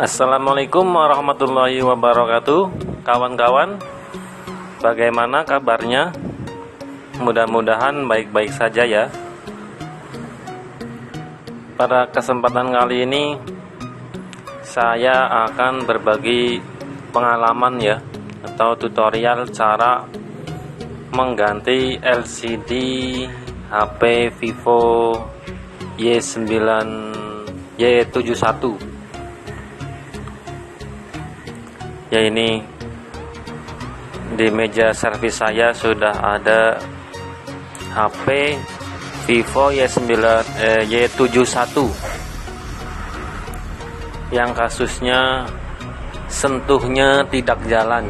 Assalamualaikum warahmatullahi wabarakatuh. Kawan-kawan, bagaimana kabarnya? Mudah-mudahan baik-baik saja ya. Pada kesempatan kali ini saya akan berbagi pengalaman ya, atau tutorial cara mengganti LCD HP Vivo Y71. Ya, ini di meja servis saya sudah ada HP Vivo Y71 yang kasusnya sentuhnya tidak jalan.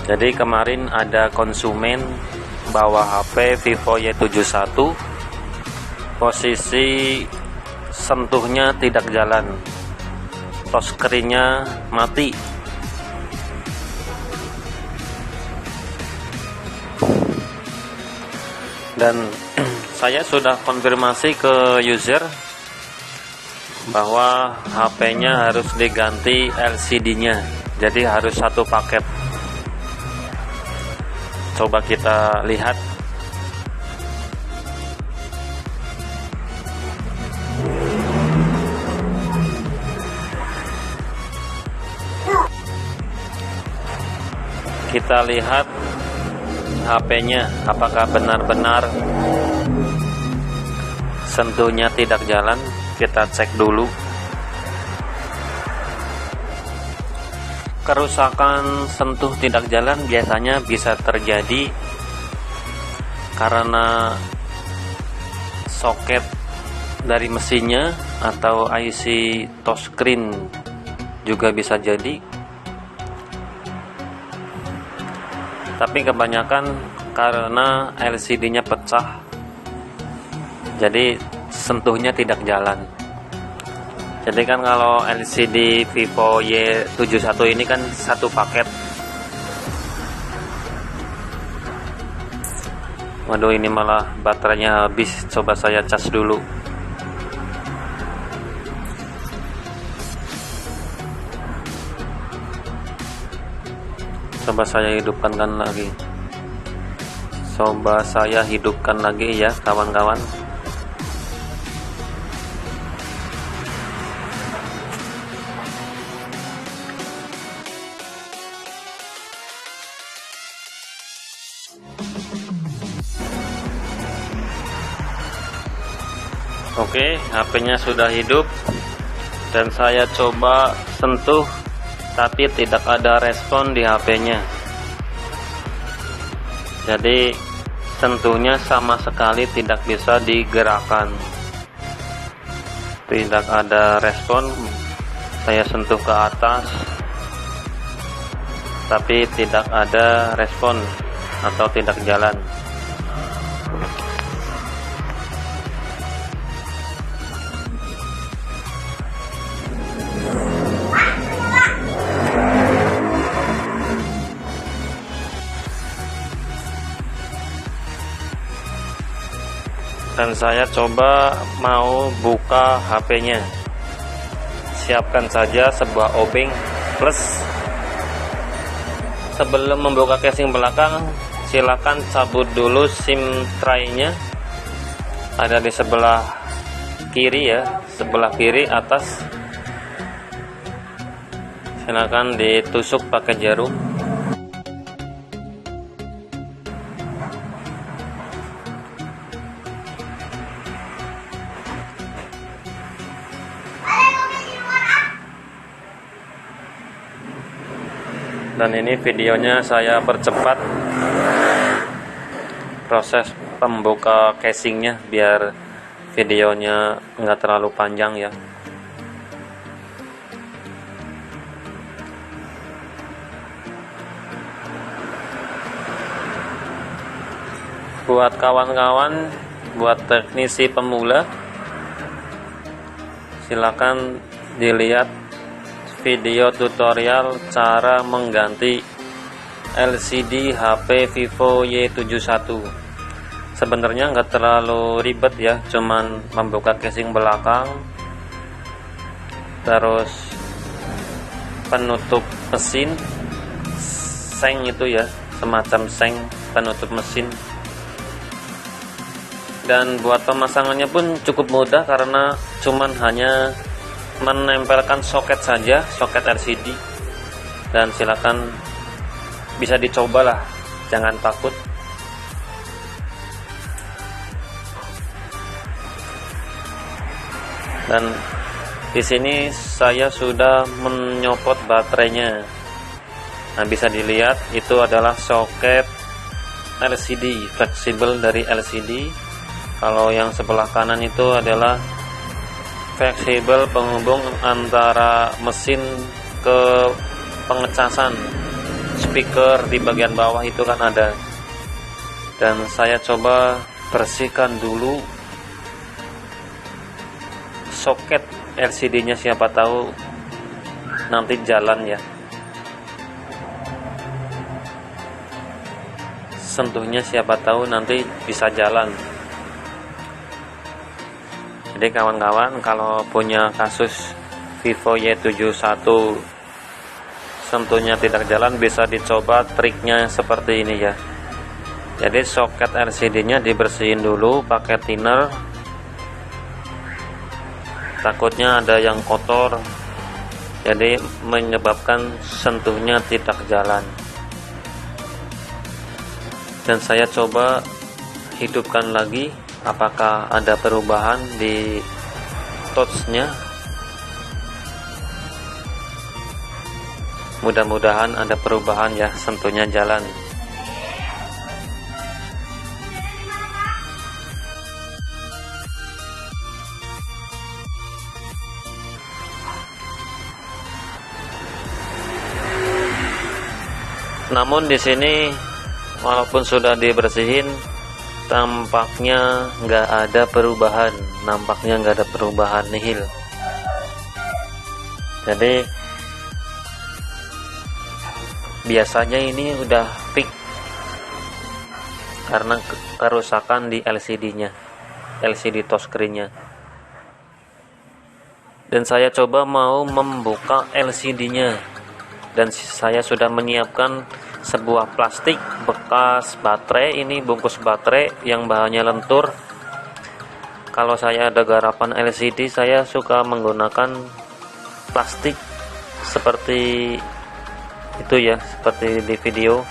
Jadi kemarin ada konsumen bawa HP Vivo Y71, posisi sentuhnya tidak jalan, touchscreen-nya mati. Dan saya sudah konfirmasi ke user bahwa HP-nya harus diganti LCD-nya, jadi harus satu paket. Coba kita lihat. Kita lihat HP-nya apakah benar-benar sentuhnya tidak jalan. Kita cek dulu. Kerusakan sentuh tidak jalan biasanya bisa terjadi karena soket dari mesinnya atau IC touchscreen juga bisa jadi. Tapi kebanyakan karena LCD-nya pecah, jadi sentuhnya tidak jalan. Jadi kan kalau LCD Vivo Y71 ini kan satu paket. Waduh, ini malah baterainya habis. Coba saya cas dulu. Coba saya hidupkan lagi. Coba saya hidupkan lagi ya kawan-kawan. Oke, HP-nya sudah hidup dan saya coba sentuh, tapi tidak ada respon di HP-nya. Jadi sentuhnya sama sekali tidak bisa digerakkan. Tidak ada respon. Saya sentuh ke atas, tapi tidak ada respon atau tidak jalan. Dan saya coba mau buka HP-nya. Siapkan saja sebuah obeng plus. Sebelum membuka casing belakang, silakan cabut dulu SIM tray-nya. Ada di sebelah kiri ya, sebelah kiri atas. Silakan ditusuk pakai jarum. Dan ini videonya saya percepat proses pembuka casingnya biar videonya nggak terlalu panjang ya. Buat kawan-kawan, buat teknisi pemula, silakan dilihat video tutorial cara mengganti LCD HP Vivo Y71. Sebenarnya nggak terlalu ribet ya, cuman membuka casing belakang, terus penutup mesin, seng itu ya, semacam seng penutup mesin. Dan buat pemasangannya pun cukup mudah karena cuman hanya menempelkan soket saja, soket LCD. Dan silakan bisa dicobalah, jangan takut. Dan di sini saya sudah menyopot baterainya. Nah, bisa dilihat itu adalah soket LCD, fleksibel dari LCD. Kalau yang sebelah kanan itu adalah fleksibel penghubung antara mesin ke pengecasan. Speaker di bagian bawah itu kan ada. Dan saya coba bersihkan dulu soket LCD-nya, siapa tahu nanti jalan ya. Sentuhnya siapa tahu nanti bisa jalan. Jadi kawan-kawan kalau punya kasus Vivo Y71 sentuhnya tidak jalan, bisa dicoba triknya seperti ini ya. Jadi soket LCD-nya dibersihin dulu pakai thinner. Takutnya ada yang kotor, jadi menyebabkan sentuhnya tidak jalan. Dan saya coba hidupkan lagi, apakah ada perubahan di touchnya. Mudah-mudahan ada perubahan ya, sentuhnya jalan. Namun di sini walaupun sudah dibersihin, tampaknya nggak ada perubahan, nihil. Jadi biasanya ini udah fix karena kerusakan di LCD-nya, LCD touchscreen-nya. Dan saya coba mau membuka LCD-nya, dan saya sudah menyiapkan sebuah plastik bekas baterai. Ini bungkus baterai yang bahannya lentur. Kalau saya ada garapan LCD, saya suka menggunakan plastik seperti itu ya, seperti di video.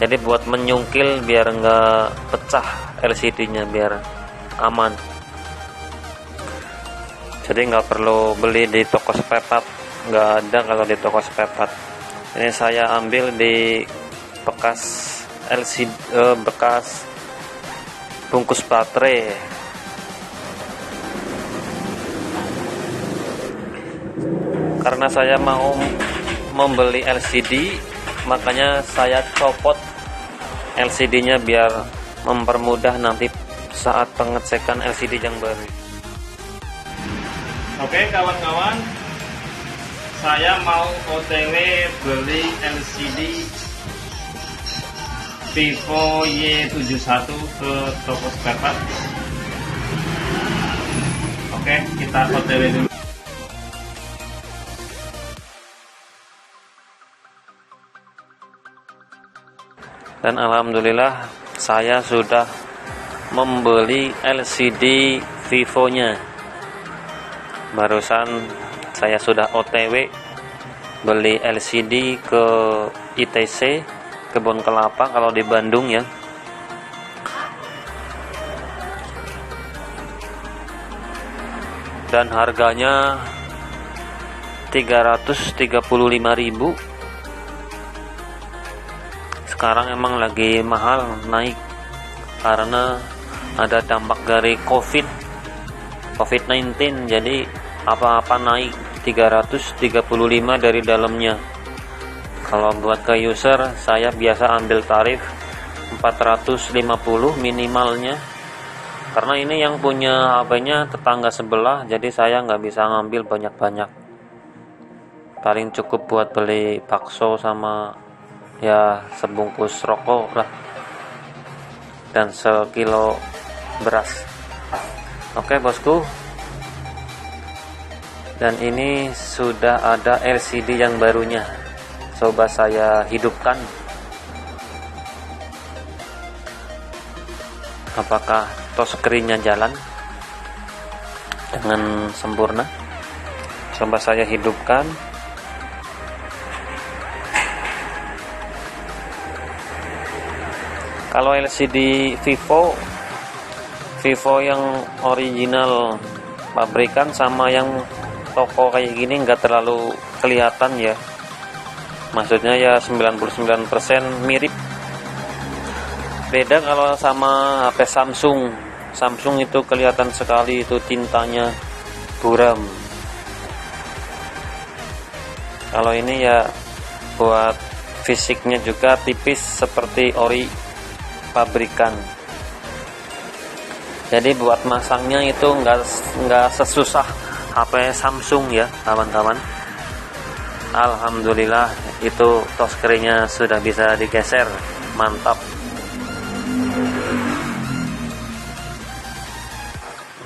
Jadi buat menyungkil biar nggak pecah LCD-nya, biar aman. Jadi nggak perlu beli di toko spare part, nggak ada kalau di toko spare part. Ini saya ambil di bekas LCD, bekas bungkus baterai. Karena saya mau membeli LCD, makanya saya copot LCD-nya biar mempermudah nanti saat pengecekan LCD yang baru. Oke kawan-kawan, saya mau OTW beli LCD Vivo Y71 ke toko spare part. Oke, kita OTW dulu. Dan alhamdulillah saya sudah membeli LCD Vivo-nya. Barusan saya sudah OTW beli LCD ke ITC Kebun Kelapa kalau di Bandung ya. Dan harganya 335.000. Sekarang emang lagi mahal, naik karena ada dampak dari COVID-19, jadi apa-apa naik. 335 dari dalamnya. Kalau buat ke user, saya biasa ambil tarif 450 minimalnya, karena ini yang punya HP-nya tetangga sebelah, jadi saya nggak bisa ngambil banyak-banyak. Paling cukup buat beli bakso sama ya sebungkus rokok lah, dan sekilo beras. Oke bosku, Dan ini sudah ada LCD yang barunya. Coba saya hidupkan. Apakah touchscreen-nya jalan dengan sempurna? Coba saya hidupkan. Kalau LCD Vivo yang original pabrikan sama yang toko kayak gini nggak terlalu kelihatan ya. Maksudnya ya 99% mirip. Beda kalau sama HP Samsung itu kelihatan sekali itu tintanya buram. Kalau ini ya buat fisiknya juga tipis seperti ori pabrikan. Jadi buat masangnya itu nggak sesusah HP Samsung ya kawan-kawan. Alhamdulillah itu touchscreen-nya sudah bisa digeser, mantap.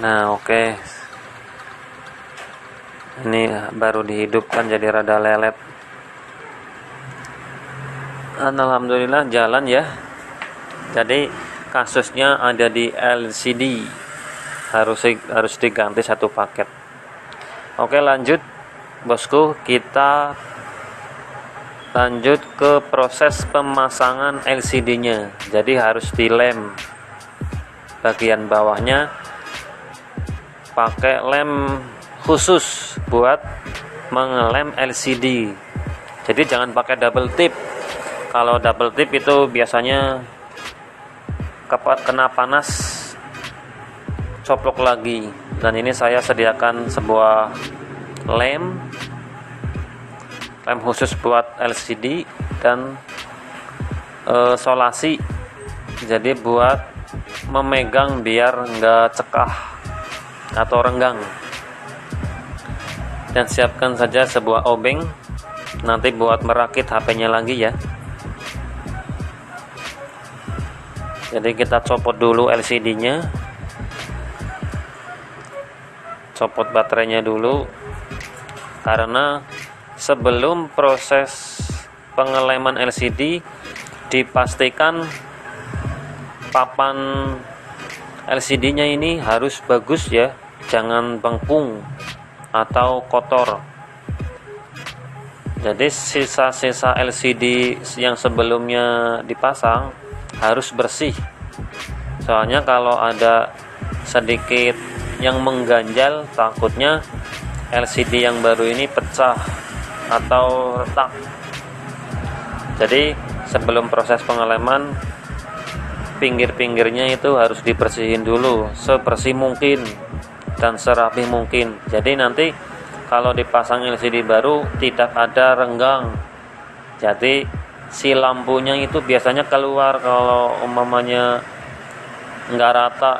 Nah oke. Ini baru dihidupkan jadi rada lelet. Alhamdulillah jalan ya. Jadi kasusnya ada di LCD, harus diganti satu paket. Oke lanjut bosku, kita lanjut ke proses pemasangan LCD-nya. Jadi harus dilem bagian bawahnya pakai lem khusus buat mengelem LCD. Jadi jangan pakai double tip. Kalau double tip itu biasanya kena panas, coplok lagi. Dan ini saya sediakan sebuah lem khusus buat LCD dan solasi. Jadi buat memegang biar nggak cekah atau renggang. Dan siapkan saja sebuah obeng nanti buat merakit HP-nya lagi ya. Jadi kita copot dulu LCD-nya, copot baterainya dulu, karena sebelum proses pengeleman LCD dipastikan papan LCD-nya ini harus bagus ya, jangan bengkung atau kotor. Jadi sisa-sisa LCD yang sebelumnya dipasang harus bersih. Soalnya kalau ada sedikit yang mengganjal, takutnya LCD yang baru ini pecah atau retak. Jadi sebelum proses pengeleman, pinggir-pinggirnya itu harus dibersihin dulu sebersih mungkin dan serapi mungkin. Jadi nanti kalau dipasang LCD baru tidak ada renggang. Jadi si lampunya itu biasanya keluar kalau umpamanya nggak rata.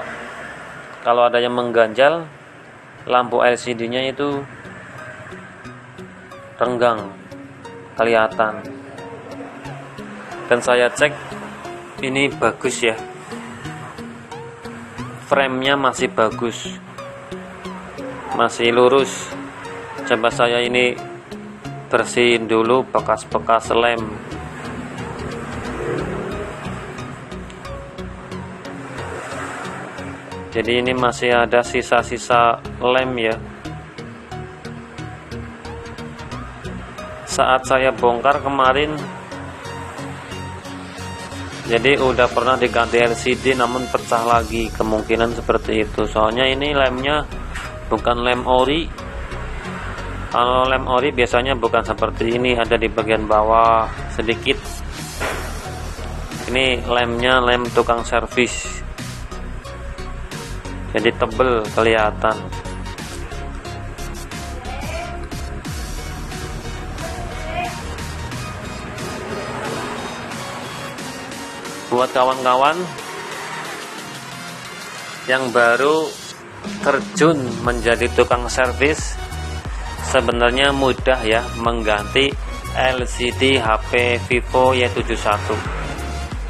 Kalau ada yang mengganjal, lampu LCD-nya itu renggang, kelihatan. Dan saya cek ini bagus ya, frame-nya masih bagus, masih lurus. Coba saya ini bersihin dulu bekas-bekas lem. Jadi ini masih ada sisa-sisa lem ya. Saat saya bongkar kemarin, jadi udah pernah diganti LCD namun pecah lagi, kemungkinan seperti itu. Soalnya ini lemnya bukan lem ori. Kalau lem ori biasanya bukan seperti ini, ada di bagian bawah sedikit. Ini lemnya lem tukang servis, jadi tebel kelihatan. Buat kawan-kawan yang baru terjun menjadi tukang servis, sebenarnya mudah ya mengganti LCD HP Vivo Y71.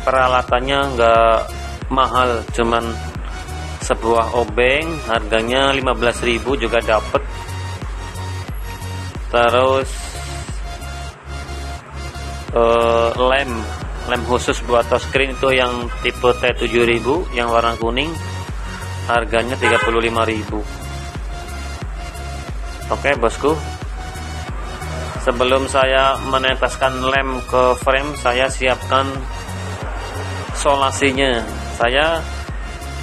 Peralatannya nggak mahal, cuman sebuah obeng, harganya 15.000 juga dapet. Terus lem khusus buat touchscreen itu yang tipe T7000 yang warna kuning, harganya 35.000. Oke bosku, sebelum saya meneteskan lem ke frame, saya siapkan solasinya. Saya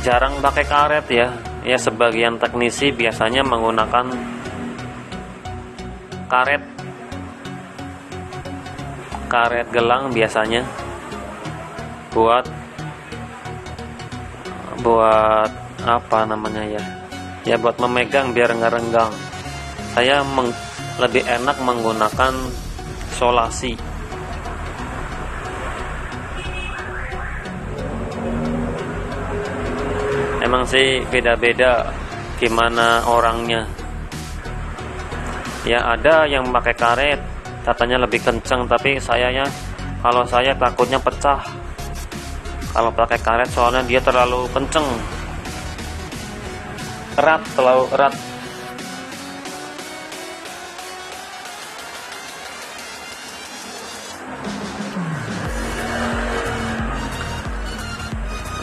jarang pakai karet ya. Ya, sebagian teknisi biasanya menggunakan karet gelang biasanya buat apa namanya ya buat memegang biar nggak renggang. Saya lebih enak menggunakan solasi. Emang sih beda-beda gimana orangnya ya, ada yang pakai karet katanya lebih kencang, tapi kalau saya takutnya pecah kalau pakai karet, soalnya dia terlalu kenceng, terlalu erat.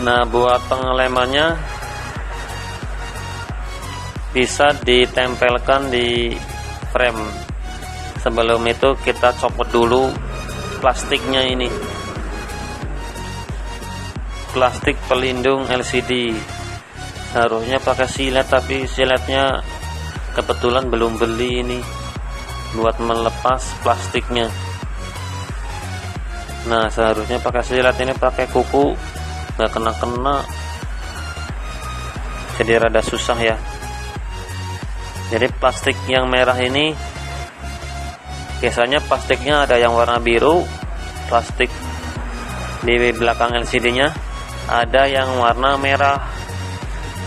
Nah, buat pengelemannya bisa ditempelkan di frame. Sebelum itu kita copot dulu plastiknya ini, plastik pelindung LCD. Harusnya pakai silet, tapi siletnya kebetulan belum beli ini buat melepas plastiknya. Nah, seharusnya pakai silet, ini pakai kuku nggak kena-kena, jadi rada susah ya. Jadi plastik yang merah ini biasanya plastiknya ada yang warna biru, plastik di belakang LCD nya ada yang warna merah.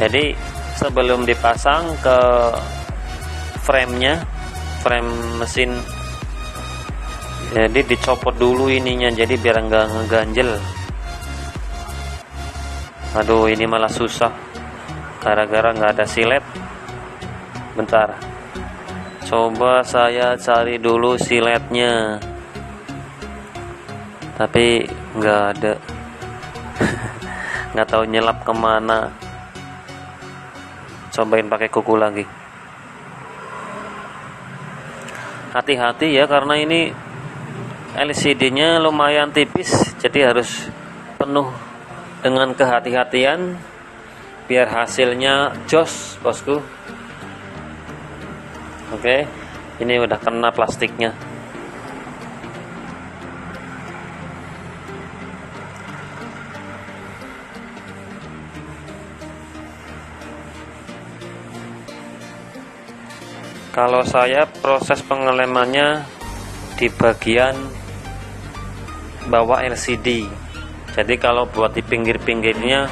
Jadi sebelum dipasang ke frame mesin, jadi dicopot dulu ininya, jadi biar nggak ngeganjel. Aduh, ini malah susah gara-gara nggak ada silet. Bentar, coba saya cari dulu siletnya, tapi nggak ada. Nggak tahu nyelap kemana. Cobain pakai kuku lagi. Hati-hati ya, karena ini LCD-nya lumayan tipis, jadi harus penuh dengan kehati-hatian biar hasilnya jos, bosku. Oke, ini udah kena plastiknya. Kalau saya proses pengelemannya di bagian bawah LCD. Jadi kalau buat di pinggir-pinggirnya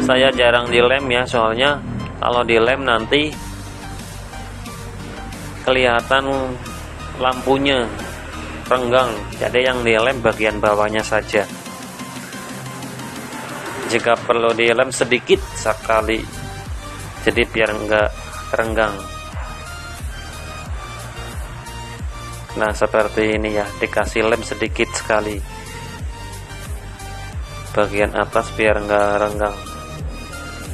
saya jarang dilem ya, soalnya kalau dilem nanti kelihatan lampunya renggang. Jadi yang dilem bagian bawahnya saja. Jika perlu dilem sedikit sekali, jadi biar enggak renggang. Nah, seperti ini ya, dikasih lem sedikit sekali bagian atas biar enggak renggang.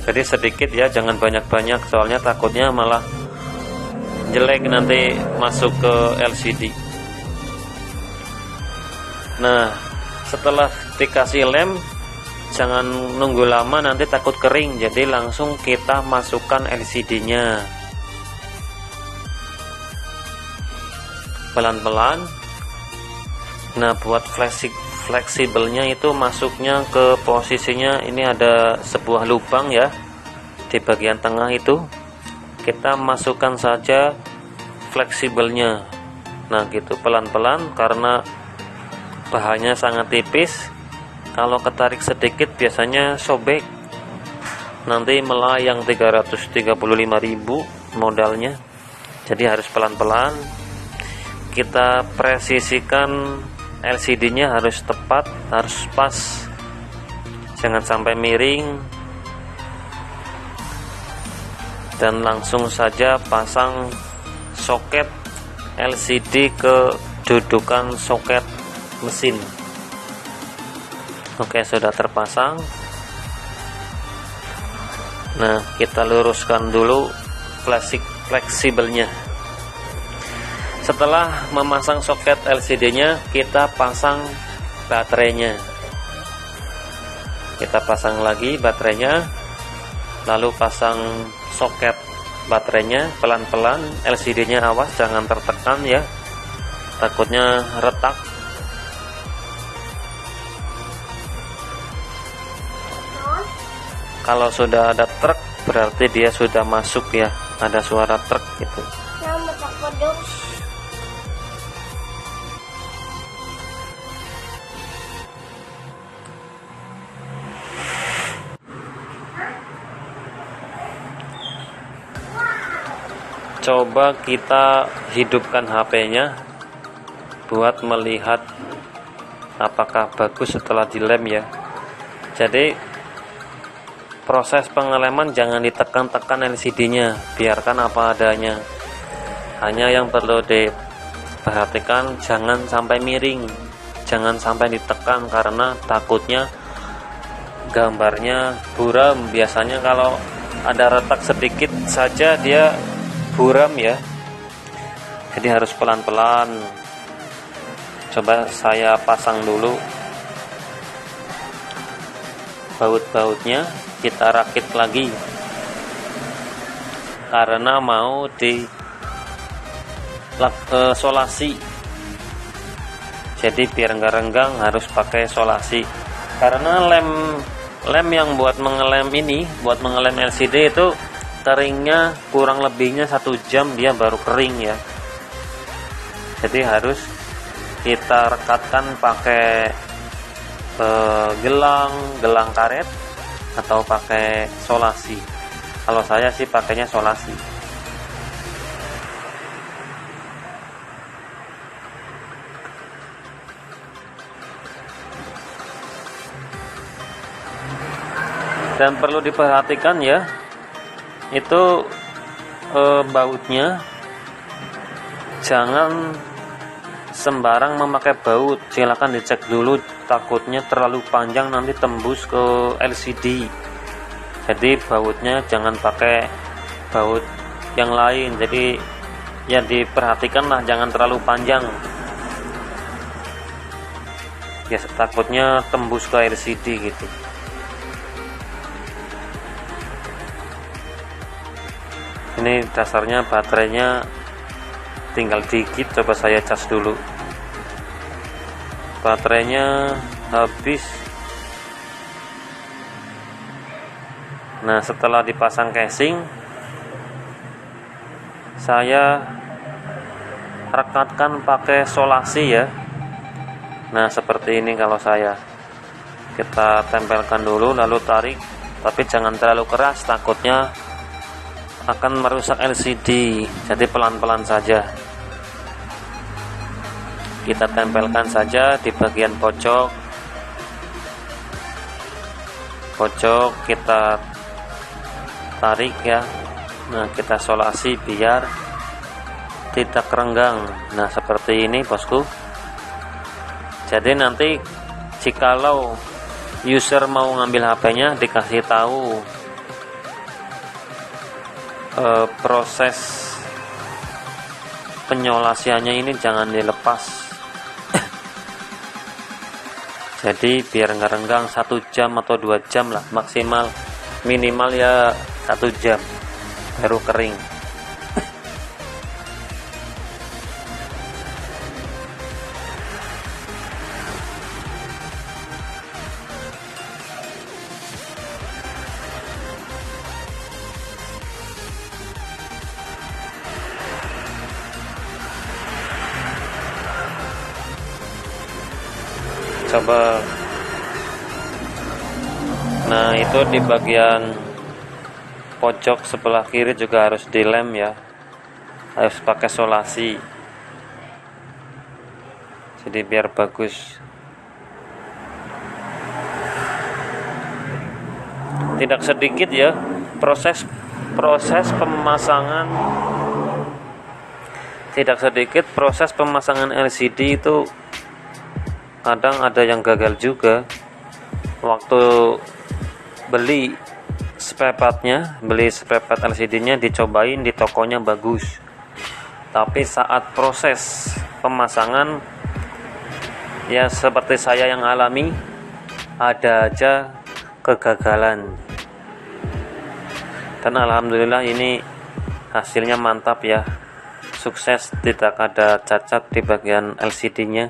Jadi sedikit ya, jangan banyak-banyak, soalnya takutnya malah jelek nanti masuk ke LCD. Nah, setelah dikasih lem, jangan nunggu lama, nanti takut kering. Jadi langsung kita masukkan LCD-nya pelan-pelan. Nah, buat fleksibelnya itu masuknya ke posisinya, ini ada sebuah lubang ya di bagian tengah itu, kita masukkan saja fleksibelnya. Nah gitu, pelan-pelan, karena bahannya sangat tipis. Kalau ketarik sedikit biasanya sobek, nanti melayang 335.000 modalnya. Jadi harus pelan-pelan. Kita presisikan LCD-nya, harus tepat, harus pas, jangan sampai miring. Dan langsung saja pasang soket LCD ke dudukan soket mesin. Oke, sudah terpasang. Nah, kita luruskan dulu fleksibelnya. Setelah memasang soket LCD-nya, kita pasang baterainya. Kita pasang lagi baterainya, lalu pasang soket baterainya pelan-pelan. LCD-nya awas jangan tertekan ya, takutnya retak. Kalau sudah ada truk berarti dia sudah masuk ya, ada suara truk gitu. Coba kita hidupkan HP-nya buat melihat apakah bagus setelah dilem ya. Jadi proses pengeleman jangan ditekan-tekan LCD-nya, biarkan apa adanya. Hanya yang perlu diperhatikan jangan sampai miring, jangan sampai ditekan karena takutnya gambarnya buram. Biasanya kalau ada retak sedikit saja dia buram ya, jadi harus pelan-pelan. Coba saya pasang dulu baut-bautnya, kita rakit lagi karena mau di solasi. Jadi biar nggak renggang harus pakai solasi, karena lem yang buat mengelem ini, buat mengelem LCD itu keringnya kurang lebihnya 1 jam dia baru kering ya. Jadi harus kita rekatkan pakai gelang karet atau pakai solasi. Kalau saya sih pakainya solasi. Dan perlu diperhatikan ya, itu bautnya jangan sembarang memakai baut. Silakan dicek dulu, takutnya terlalu panjang nanti tembus ke LCD. Jadi bautnya jangan pakai baut yang lain. Jadi ya diperhatikanlah jangan terlalu panjang ya, takutnya tembus ke LCD gitu. Ini dasarnya baterainya tinggal dikit, coba saya cas dulu. Baterainya habis. Nah, setelah dipasang casing, saya rekatkan pakai solasi ya. Nah, seperti ini kalau saya. Kita tempelkan dulu lalu tarik, tapi jangan terlalu keras, takutnya akan merusak LCD. Jadi pelan-pelan saja. Kita tempelkan saja di bagian pojok kita tarik ya. Nah, kita solasi biar tidak renggang. Nah, seperti ini bosku. Jadi nanti jikalau user mau ngambil HP-nya, dikasih tahu proses penyolasiannya ini jangan dilepas. Jadi biar nggak renggang 1 jam atau 2 jam lah maksimal, minimal ya 1 jam baru kering. Coba. Nah, itu di bagian pojok sebelah kiri juga harus dilem ya, harus pakai solasi, jadi biar bagus. Tidak sedikit ya proses pemasangan tidak sedikit proses pemasangan LCD itu kadang ada yang gagal juga. Waktu beli spare part-nya, beli spare part LCD-nya, dicobain di tokonya bagus, tapi saat proses pemasangan ya seperti saya yang alami, ada aja kegagalan. Dan alhamdulillah ini hasilnya mantap ya, sukses, tidak ada cacat di bagian LCD-nya.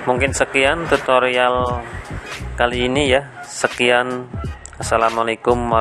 Mungkin sekian tutorial kali ini ya. Sekian, assalamualaikum warahmatullahi wabarakatuh.